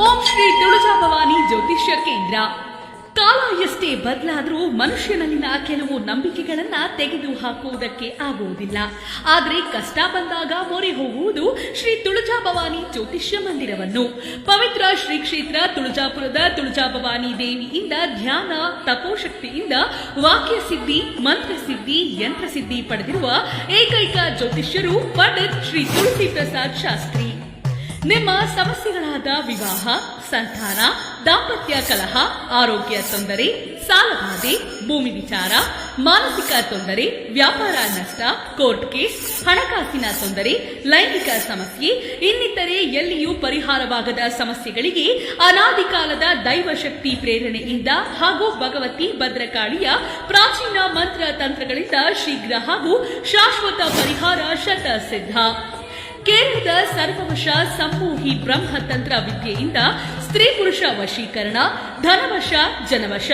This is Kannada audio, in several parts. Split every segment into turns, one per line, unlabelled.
ಓಂ ಶ್ರೀ ತುಳಜಾ ಭವಾನಿ ಜ್ಯೋತಿಷ್ಯ ಕೇಂದ್ರ. ಕಾಲ ಎಷ್ಟೇ ಬದಲಾದರೂ ಮನುಷ್ಯನಲ್ಲಿನ ಕೆಲವು ನಂಬಿಕೆಗಳನ್ನ ತೆಗೆದು ಹಾಕುವುದಕ್ಕೆ ಆಗುವುದಿಲ್ಲ. ಆದರೆ ಕಷ್ಟ ಬಂದಾಗ ಮೊರೆ ಹೋಗುವುದು ಶ್ರೀ ತುಳಜಾ ಭವಾನಿ ಜ್ಯೋತಿಷ್ಯ ಮಂದಿರವನ್ನು. ಪವಿತ್ರ ಶ್ರೀ ಕ್ಷೇತ್ರ ತುಳಜಾಪುರದ ತುಳಜಾ ಭವಾನಿ ದೇವಿಯಿಂದ ಧ್ಯಾನ ತಪೋಶಕ್ತಿಯಿಂದ ವಾಕ್ಯ ಸಿದ್ಧಿ, ಮಂತ್ರಸಿದ್ಧಿ, ಯಂತ್ರಸಿದ್ಧಿ ಪಡೆದಿರುವ ಏಕೈಕ ಜ್ಯೋತಿಷ್ಯರು ಪಂಡಿತ್ ಶ್ರೀ ತುಳಸಿ ಪ್ರಸಾದ್ ಶಾಸ್ತ್ರಿ. ನಿಮ್ಮ ಸಮಸ್ಯೆಗಳಾದ ವಿವಾಹ, ಸಂತಾನ, ದಾಂಪತ್ಯ ಕಲಹ, ಆರೋಗ್ಯ ತೊಂದರೆ, ಸಾಲಬಾಧೆ, ಭೂಮಿ ವಿಚಾರ, ಮಾನಸಿಕ ತೊಂದರೆ, ವ್ಯಾಪಾರ ನಷ್ಟ, ಕೋರ್ಟ್ ಕೇಸ್, ಹಣಕಾಸಿನ ತೊಂದರೆ, ಲೈಂಗಿಕ ಸಮಸ್ಯೆ, ಇನ್ನಿತರೆ ಎಲ್ಲಿಯೂ ಪರಿಹಾರವಾಗದ ಸಮಸ್ಯೆಗಳಿಗೆ ಅನಾದಿ ಕಾಲದ ದೈವಶಕ್ತಿ ಪ್ರೇರಣೆಯಿಂದ ಹಾಗೂ ಭಗವತಿ ಭದ್ರಕಾಳಿಯ ಪ್ರಾಚೀನ ಮಂತ್ರ ತಂತ್ರಗಳಿಂದ ಶೀಘ್ರ ಹಾಗೂ ಶಾಶ್ವತ ಪರಿಹಾರ ಶತಸಿದ್ಧ. ಕೇರಳದ ಸರ್ವವಶ ಸಂಮೋಹಿ ಬ್ರಹ್ಮತಂತ್ರ ವಿದ್ಯೆಯಿಂದ ಸ್ತ್ರೀ ಪುರುಷ ವಶೀಕರಣ, ಧನವಶ, ಜನವಶ,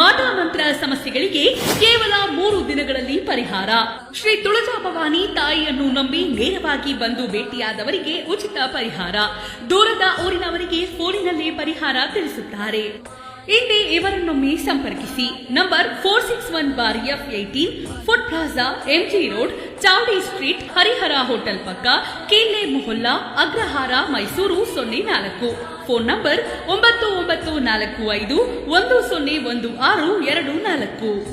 ಮಾಟಮಂತ್ರ ಸಮಸ್ಯೆಗಳಿಗೆ ಕೇವಲ 3 ದಿನಗಳಲ್ಲಿ ಪರಿಹಾರ. ಶ್ರೀ ತುಳಜಾ ಭವಾನಿ ತಾಯಿಯನ್ನು ನಂಬಿ ನೇರವಾಗಿ ಬಂದು ಭೇಟಿಯಾದವರಿಗೆ ಉಚಿತ ಪರಿಹಾರ. ದೂರದ ಊರಿನವರಿಗೆ ಫೋನಿನಲ್ಲೇ ಪರಿಹಾರ ತಿಳಿಸುತ್ತಾರೆ. ಹಿಂದೆ ಇವರನ್ನೊಮ್ಮೆ ಸಂಪರ್ಕಿಸಿ. Number 461/F18, food plaza, MG road, Chavadi street, Harihara hotel ಪಕ್ಕ, ಕೇಲೆ ಮೊಹಲ್ಲಾ, ಅಗ್ರಹಾರ, ಮೈಸೂರು 04. Phone number 9945101624.